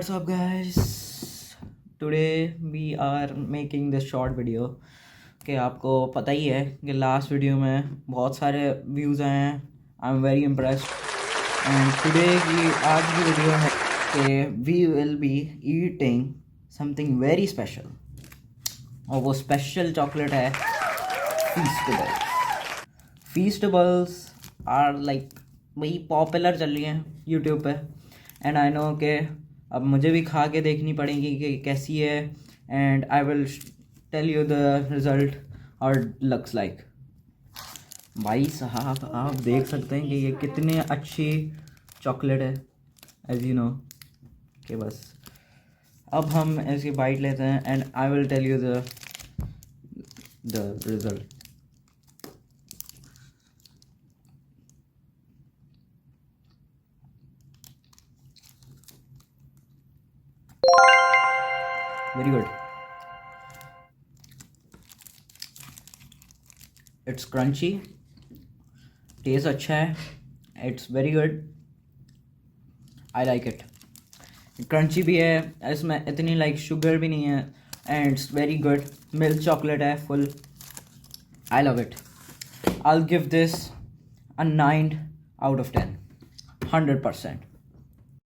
What's up guys? Today we are making this short video कि आपको पता ही है कि लास्ट वीडियो में बहुत सारे व्यूज़ आए हैं. I am very impressed and today की आज की वीडियो है कि we will be eating something very special और वो स्पेशल चॉकलेट है फीस्टेबल्स आर लाइक वही पॉपुलर चल रही हैं यूट्यूब पे एंड आई नो कि अब मुझे भी खा के देखनी पड़ेगी कि कैसी है and I will tell you the result और लुक्स लाइक. भाई साहब आप देख सकते हैं कि ये कितनी अच्छी चॉकलेट है एज यू नो कि बस अब हम ऐसी बाइट लेते हैं and I will tell you the result. Very good. It's crunchy. Taste अच्छा है. It's very good. I like it. Crunchy भी है. इसमें इतनी like sugar भी नहीं है. And it's very good. Milk chocolate है full. I love it. I'll give this a 9 out of 10. 100%.